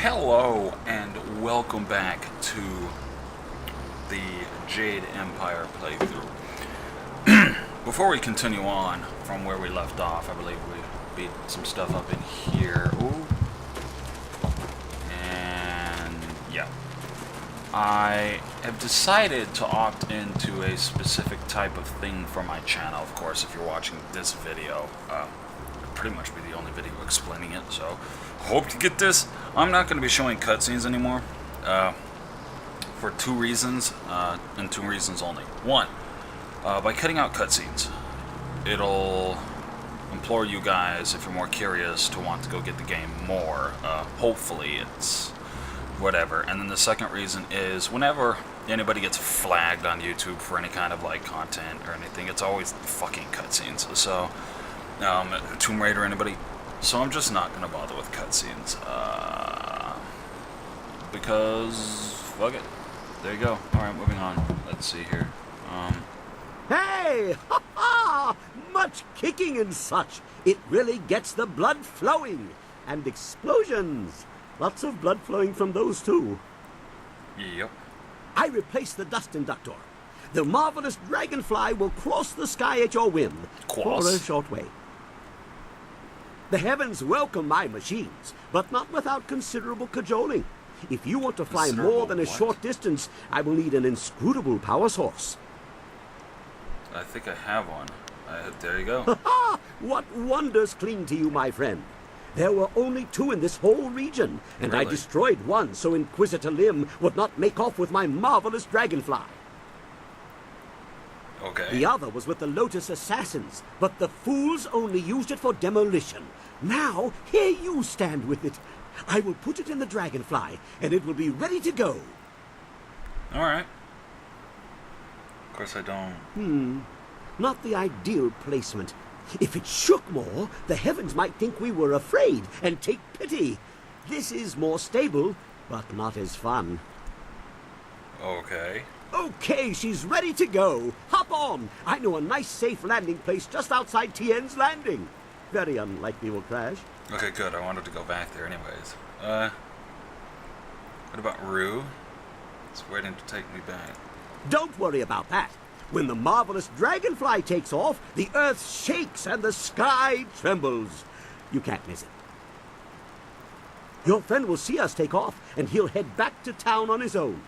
Hello and welcome back to the Jade Empire playthrough. Before we continue on from where we left off, I believe we beat some stuff up in here. Ooh. And yeah. I have decided to opt into a specific type of thing for my channel. Of course, if you're watching this video, it'll pretty much be the only video explaining it, so hope to get this. I'm not going to be showing cutscenes anymore, for two reasons, and two reasons only. One, by cutting out cutscenes, it'll implore you guys, if you're more curious, to want to go get the game more. Hopefully it's whatever. And then the second reason is, whenever anybody gets flagged on YouTube for any kind of like content or anything, it's always fucking cutscenes. So, Tomb Raider, anybody. So I'm just not gonna bother with cutscenes, because fuck it. There you go. All right, moving on. Let's see here. Hey! Ha ha! Much kicking and such. It really gets the blood flowing. And explosions. Lots of blood flowing from those too. Yep. I replaced the dust inductor. The marvelous dragonfly will cross the sky at your whim. For a short way. The heavens welcome my machines, but not without considerable cajoling. If you want to fly more than a short distance, I will need an inscrutable power source. I think I have one. There you go. Ha ha! What wonders cling to you, my friend. There were only two in this whole region, and Really? I destroyed one so Inquisitor Lim would not make off with my marvelous dragonfly. Okay. The other was with the Lotus Assassins, but the fools only used it for demolition. Now, here you stand with it. I will put it in the dragonfly, and it will be ready to go. Alright. Of course I don't. Not the ideal placement. If it shook more, the heavens might think we were afraid and take pity. This is more stable, but not as fun. Okay. Okay, she's ready to go. Hop on. I know a nice safe landing place just outside Tien's Landing. Very unlikely we'll crash. Okay, good. I wanted to go back there anyways. What about Rue? It's waiting to take me back. Don't worry about that. When the marvelous dragonfly takes off, the earth shakes and the sky trembles. You can't miss it. Your friend will see us take off, and he'll head back to town on his own.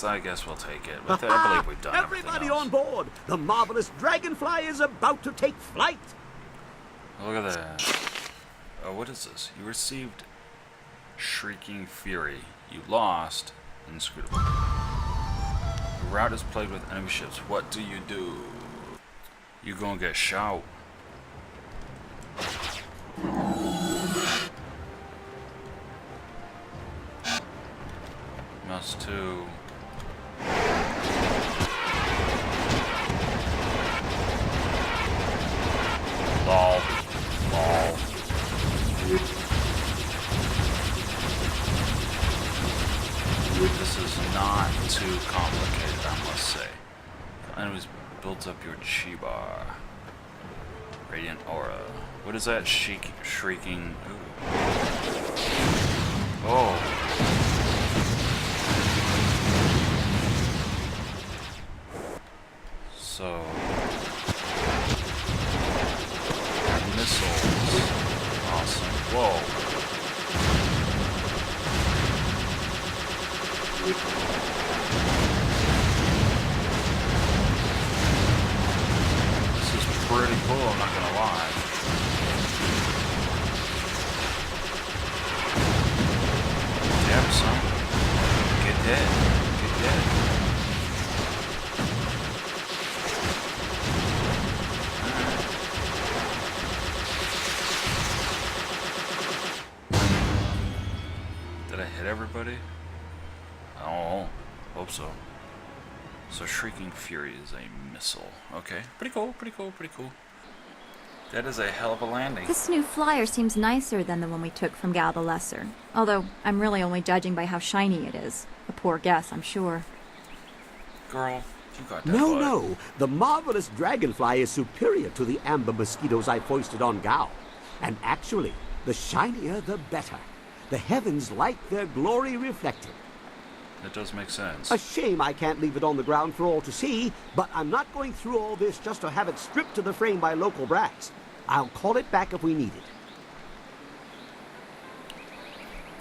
I guess we'll take it. But I believe we've done Everybody everything else. on board! The marvelous dragonfly is about to take flight! Look at that. Oh, what is this? You received Shrieking Fury. You lost Inscrutable. The route is plagued with enemy ships. What do? You gonna get shot. Must too. Lol. This is not too complicated, I must say. Enemies builds up your chi bar. Radiant aura. What is that? Shrieking. Ooh. Oh. So. Missiles. Awesome. Whoa. This is pretty cool, I'm not gonna lie. Damn, son. Get dead. Get dead. Did I hit everybody? Oh, hope so. So Shrieking Fury is a missile. Okay, pretty cool. That is a hell of a landing. This new flyer seems nicer than the one we took from Gal the Lesser. Although, I'm really only judging by how shiny it is. A poor guess, I'm sure. Girl, You got that, No, bud. no. The marvelous dragonfly is superior to the amber mosquitoes I foisted on Gao. And actually, the shinier the better. The heavens like their glory reflected. That does make sense. A shame I can't leave it on the ground for all to see, but I'm not going through all this just to have it stripped to the frame by local brats. I'll call it back if we need it.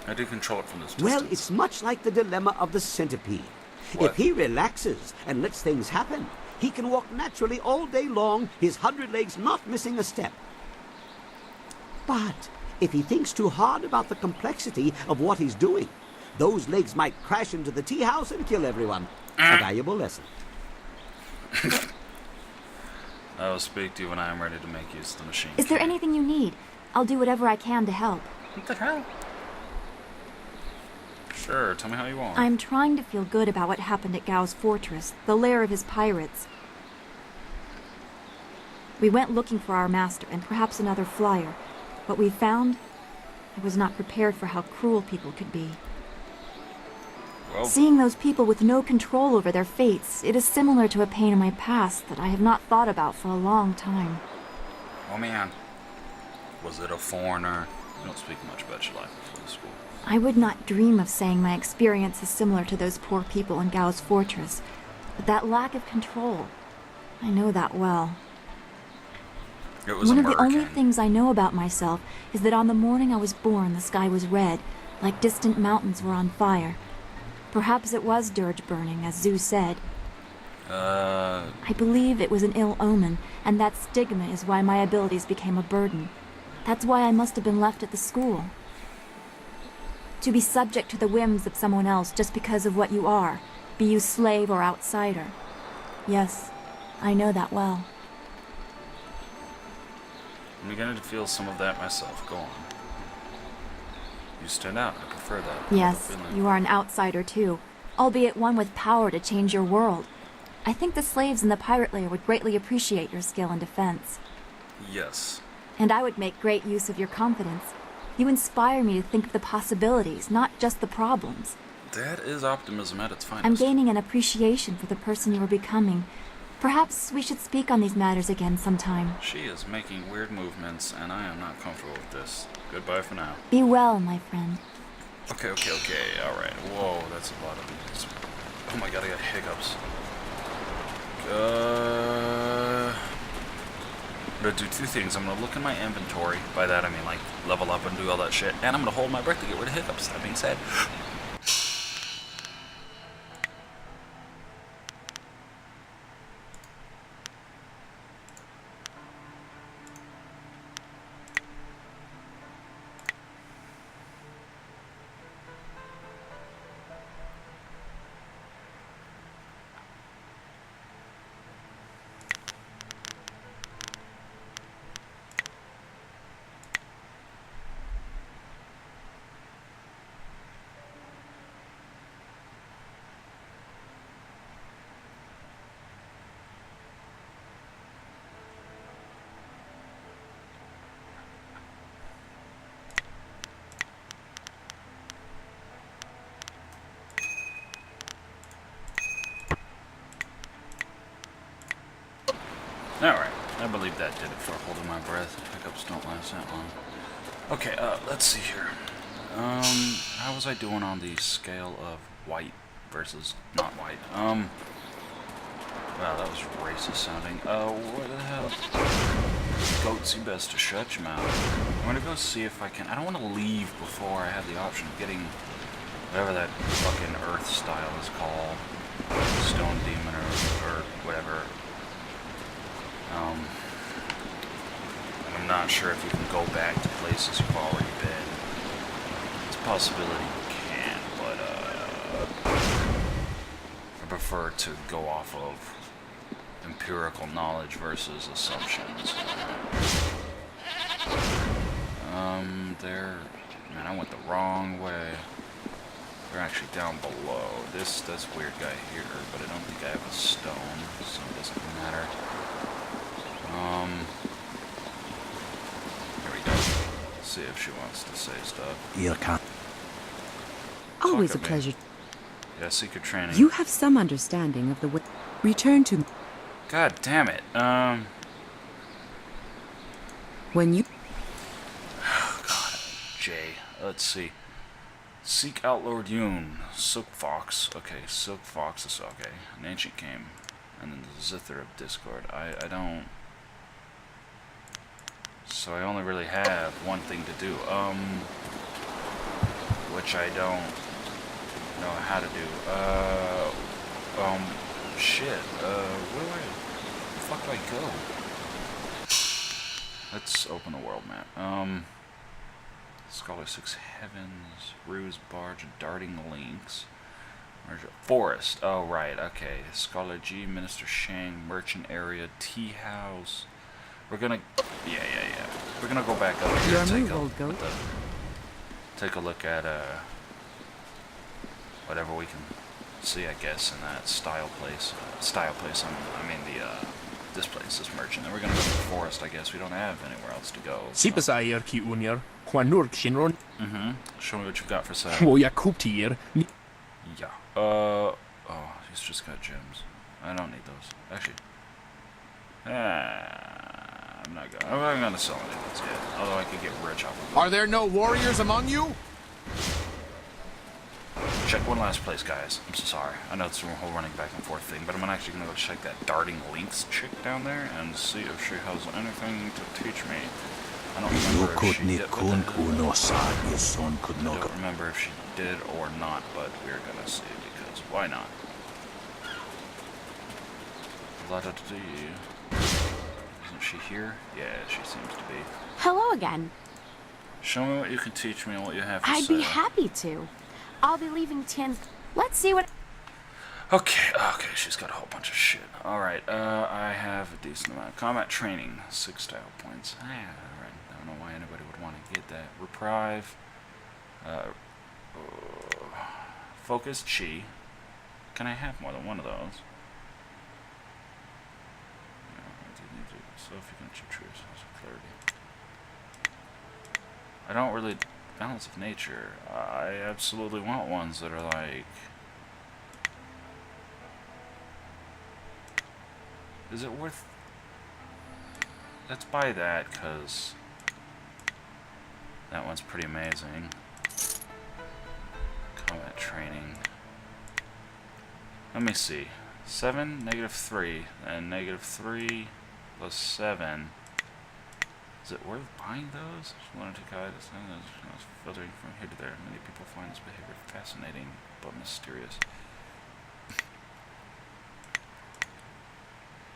I do control it from this distance. Well, it's much like the dilemma of the centipede. What? If he relaxes and lets things happen, he can walk naturally all day long, his 100 legs not missing a step. But if he thinks too hard about the complexity of what he's doing, those legs might crash into the tea house and kill everyone. A valuable lesson. I will speak to you when I am ready to make use of the machine. Is there key. anything you need? I'll do whatever I can to help. What the hell? Sure, tell me how you want. I'm trying to feel good about what happened at Gao's fortress, the lair of his pirates. We went looking for our master and perhaps another flyer. What we found, I was not prepared for how cruel people could be. Well, Seeing those people with no control over their fates, it is similar to a pain in my past that I have not thought about for a long time. oh man. Was it a foreigner? You don't speak much about your life before the school. I would not dream of saying my experience is similar to those poor people in Gao's fortress, but that lack of control, I know that well. It was One a of the murder only king. things I know about myself is that on the morning I was born, the sky was red, like distant mountains were on fire. Perhaps it was dirge burning, as Zeus said. I believe it was an ill omen, and that stigma is why my abilities became a burden. That's why I must have been left at the school. To be subject to the whims of someone else just because of what you are, be you slave or outsider. Yes, I know that well. I'm beginning to feel some of that myself. Go on. You stand out. I prefer that. Yes, Feeling. you are an outsider too, albeit one with power to change your world. I think the slaves in the pirate lair would greatly appreciate your skill in defense. Yes. And I would make great use of your confidence. You inspire me to think of the possibilities, not just the problems. That is optimism at its finest. I'm gaining an appreciation for the person you are becoming. Perhaps we should speak on these matters again sometime. She is making weird movements, and I am not comfortable with this. Goodbye for now. Be well, my friend. Okay. Alright. Whoa, that's a lot of these. Oh my god, I got hiccups. I'm gonna do two things. I'm gonna look in my inventory. By that I mean like level up and do all that shit. And I'm gonna hold my breath to get rid of hiccups. That being said. Alright, I believe that did it for holding my breath. Hiccups don't last that long. Okay, let's see here. How was I doing on the scale of white versus not white? Wow, that was racist sounding. What the hell? Goats, you best to shut your mouth. I'm gonna go see if I can. I don't want to leave before I have the option of getting whatever that fucking earth style is called. Stone demon or whatever. I'm not sure if you can go back to places you've already been. It's a possibility you can, but I prefer to go off of empirical knowledge versus assumptions. Man, I went the wrong way. They're actually down below. This weird guy here, but I don't think I have a stone, so it doesn't matter. Here we go. See if she wants to say stuff. You can't. Always a at me. pleasure. Yeah, secret training. You have some understanding of the way. Return to... God damn it. When you... God, Jay. Let's see. Seek out Lord Yoon. Silk Fox. Okay, Silk Fox is okay. An ancient game. And then the Zither of Discord. I don't... So I only really have one thing to do. Which I don't know how to do. Shit. Where the fuck do I go? Let's open the world map. Scholar Six Heavens, Ruse Barge, Darting Links, Forest. Oh right, okay. Scholar G, Minister Shang, Merchant Area, Tea House. We're gonna, yeah. We're gonna go back up here and take a look at whatever we can see, I guess, in that style place. I mean this place, this merchant. Then we're gonna go to the forest. I guess we don't have anywhere else to go. So. Show me what you've got for sale. Yeah. Oh, he's just got gems. I don't need those. Actually, I'm not gonna sell any of those yet. Although I could get rich off of them. Are there no warriors among you? Check one last place, guys. I'm so sorry. I know it's a whole running back and forth thing, but I'm actually gonna go check that Darting Links chick down there and see if she has anything to teach me. I don't remember if she did. I don't remember if she did or not, but we're gonna see because why not? Isn't she here? Yeah, she seems to be. Hello again. Show me what you can teach me and what you have to say. I'd be happy to. I'll be leaving Tian's. Let's see what... Okay, she's got a whole bunch of shit. Alright, I have a decent amount of combat training. 6 style points. Alright, I don't know why anybody would want to get that. Reprieve. Focus Chi. Can I have more than one of those? So if you can achieve true sense of clarity. I don't really... Balance of nature. I absolutely want ones that are like... Is it worth... Let's buy that, because... That one's pretty amazing. Combat training. Let me see. 7, -3, and -3 plus 7. Is it worth buying those? Just wanted to guide us. Filtering from here to there. Many people find this behavior fascinating but mysterious.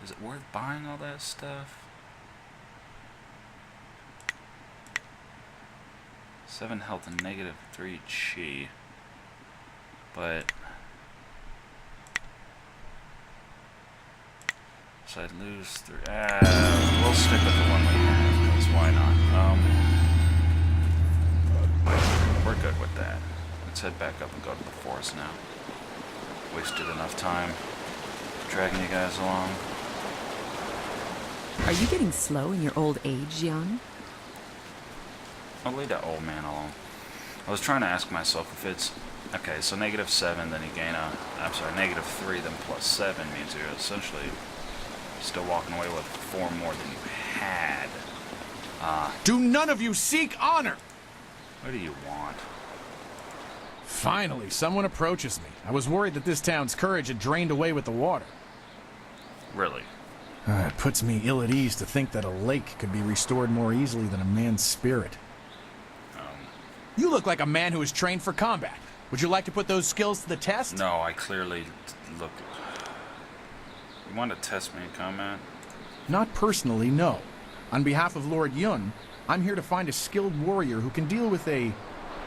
Is it worth buying all that stuff? 7 health and -3 chi. But so I'd lose 3. We'll stick with the one we have, because why not? We're good with that. Let's head back up and go to the forest now. Wasted enough time dragging you guys along. Are you getting slow in your old age, Young? I'll leave that old man alone. I was trying to ask myself if it's... Okay, so -7, then you gain a... I'm sorry, -3, then +7 means you're essentially still walking away with 4 more than you had. Do none of you seek honor? What do you want? Finally, someone approaches me. I was worried that this town's courage had drained away with the water. Really? It puts me ill at ease to think that a lake could be restored more easily than a man's spirit. You look like a man who is trained for combat. Would you like to put those skills to the test? No, I clearly look... You want to test me in combat? Not personally, no. On behalf of Lord Yun, I'm here to find a skilled warrior who can deal with a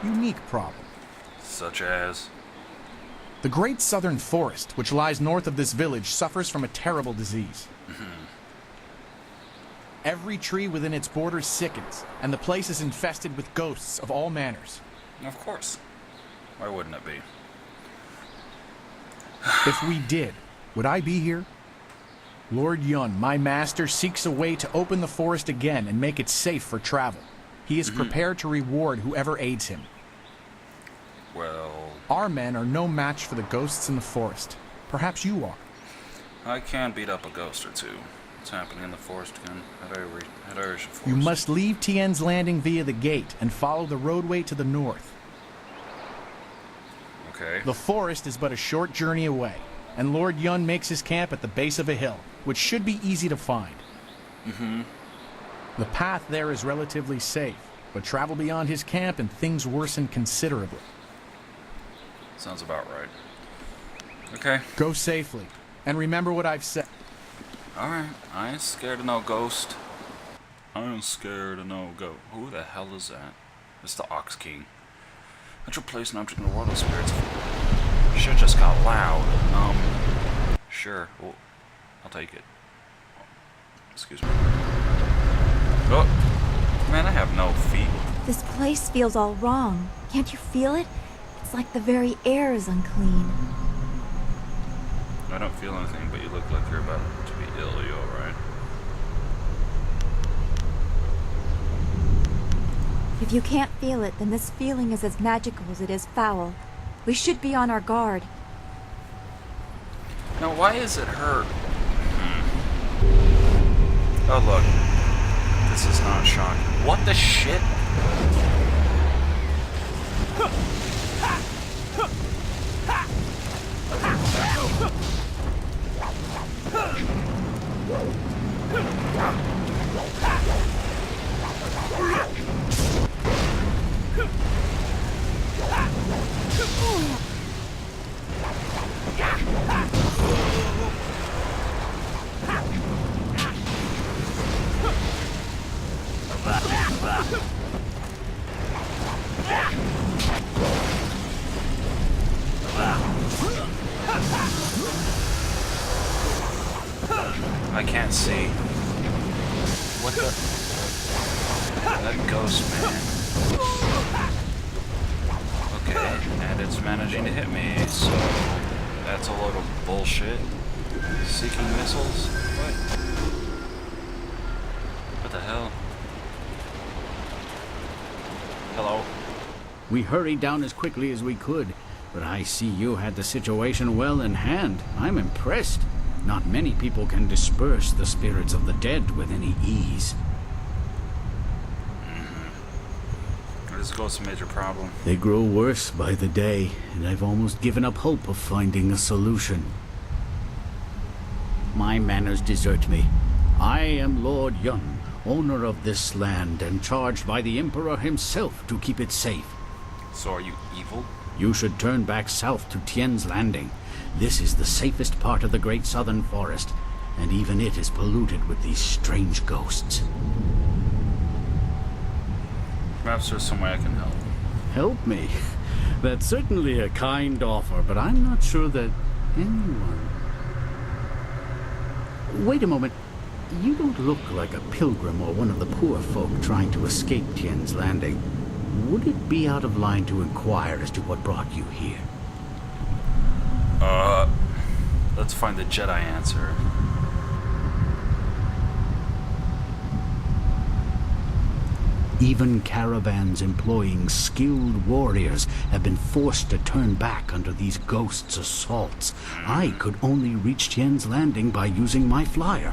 unique problem. Such as? The great southern forest, which lies north of this village, suffers from a terrible disease. Every tree within its borders sickens, and the place is infested with ghosts of all manners. Of course. Why wouldn't it be? If we did, would I be here? Lord Yun, my master, seeks a way to open the forest again and make it safe for travel. He is prepared to reward whoever aids him. Well... Our men are no match for the ghosts in the forest. Perhaps you are. I can beat up a ghost or two. What's happening in the forest again? Forest. You must leave Tien's Landing via the gate and follow the roadway to the north. Okay. The forest is but a short journey away, and Lord Yun makes his camp at the base of a hill, which should be easy to find. Mm-hmm. The path there is relatively safe, but travel beyond his camp and things worsen considerably. Sounds about right. Okay. Go safely, and remember what I've said. Alright, I ain't scared of no ghost. I ain't scared of no ghost. Who the hell is that? It's the Ox King. At your place an object in the world of spirits. Shit just got loud. Sure. Well, I'll take it. Excuse me. Oh, man, I have no feet. This place feels all wrong. Can't you feel it? It's like the very air is unclean. I don't feel anything, but you look like you're about to be ill. Are you alright? If you can't feel it, then this feeling is as magical as it is foul. We should be on our guard. Now, why is it hurt? Oh, look. This is not shocking. What the shit? I can't see. What the? That ghost, man. Okay, and it's managing to hit me, so that's a load of bullshit. Seeking missiles? What? What the hell? Hello? We hurried down as quickly as we could, but I see you had the situation well in hand. I'm impressed. Not many people can disperse the spirits of the dead with any ease. This ghost a major problem. They grow worse by the day, and I've almost given up hope of finding a solution. My manners desert me. I am Lord Yun, owner of this land, and charged by the Emperor himself to keep it safe. So are you evil? You should turn back south to Tien's Landing. This is the safest part of the Great Southern Forest, and even it is polluted with these strange ghosts. Perhaps there's some way I can help. Help me? That's certainly a kind offer, but I'm not sure that anyone... Wait a moment. You don't look like a pilgrim or one of the poor folk trying to escape Tien's Landing. Would it be out of line to inquire as to what brought you here? Let's find the Jedi answer. Even caravans employing skilled warriors have been forced to turn back under these ghosts' assaults. I could only reach Tien's Landing by using my flyer.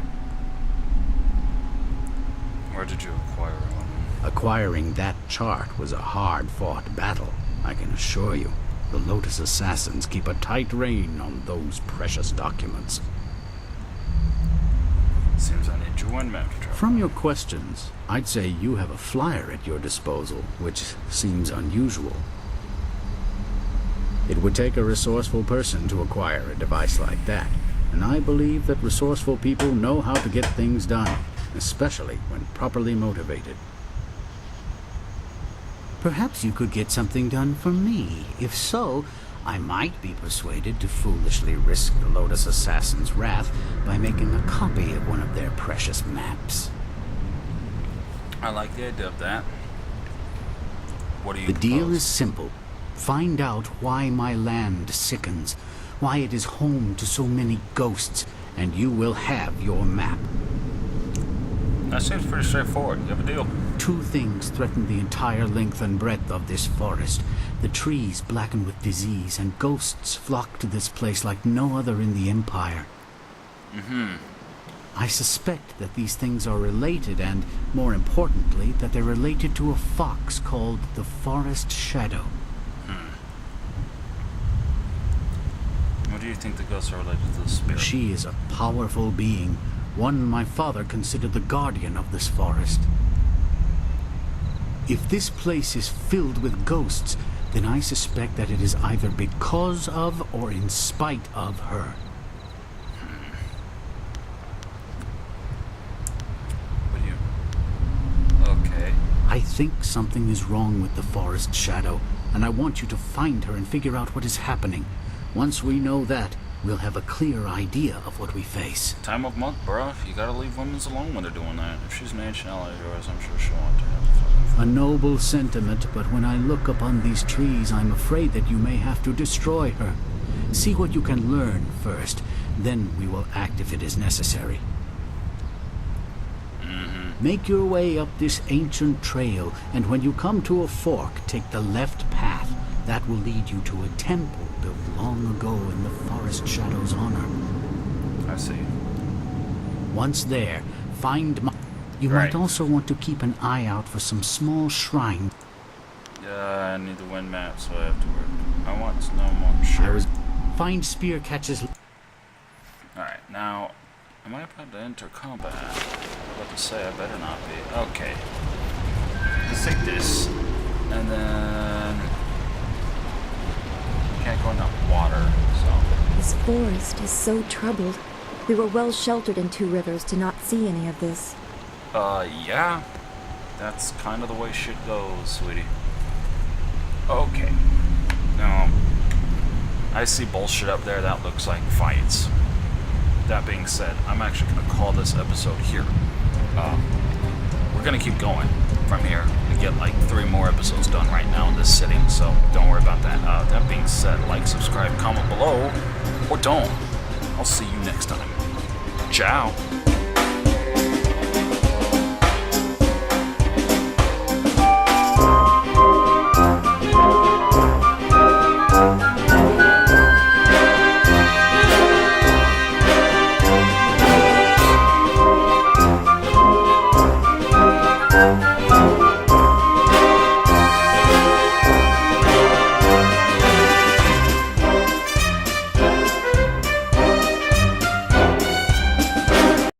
Where did you acquire one? Acquiring that chart was a hard-fought battle, I can assure you. The Lotus Assassins keep a tight rein on those precious documents. Seems I need your one map to travel. From your questions, I'd say you have a flyer at your disposal, which seems unusual. It would take a resourceful person to acquire a device like that, and I believe that resourceful people know how to get things done, especially when properly motivated. Perhaps you could get something done for me. If so, I might be persuaded to foolishly risk the Lotus Assassin's wrath by making a copy of one of their precious maps. I like the idea of that. What do you The deal propose? is simple. Find out why my land sickens, why it is home to so many ghosts, and you will have your map. That seems pretty straightforward. You have a deal. Two things threaten the entire length and breadth of this forest. The trees blackened with disease, and ghosts flock to this place like no other in the Empire. I suspect that these things are related, and, more importantly, that they're related to a fox called the Forest Shadow. What do you think the ghosts are related to the spirit? She is a powerful being, one my father considered the guardian of this forest. If this place is filled with ghosts, then I suspect that it is either because of or in spite of her. Okay. I think something is wrong with the Forest Shadow, and I want you to find her and figure out what is happening. Once we know that, we'll have a clear idea of what we face. Time of month, bro. You gotta leave women's alone when they're doing that. If she's an ancient ally of yours, I'm sure she'll want to have fucking fun. A noble sentiment, but when I look upon these trees, I'm afraid that you may have to destroy her. See what you can learn first, then we will act if it is necessary. Make your way up this ancient trail, and when you come to a fork, take the left path. That will lead you to a temple built long ago in the Forest Shadow's honor. I see. Once there, find my... You might also want to keep an eye out for some small shrine. Yeah, I need the wind map, so I have to work. I want to know more. Sure. Find spear catches... Alright, now... Am I about to enter combat? I was about to say, I better not be. Okay. Let's take this. And then... Can't go in that water, so... This forest is so troubled. We were well sheltered in Two Rivers to not see any of this. Yeah. That's kind of the way shit goes, sweetie. Okay. Now, I see bullshit up there that looks like fights. That being said, I'm actually going to call this episode here. We're going to keep going from here and get like 3 more episodes done right now in this sitting, so don't worry about that. That being said, like, subscribe, comment below, or don't. I'll see you next time. Ciao.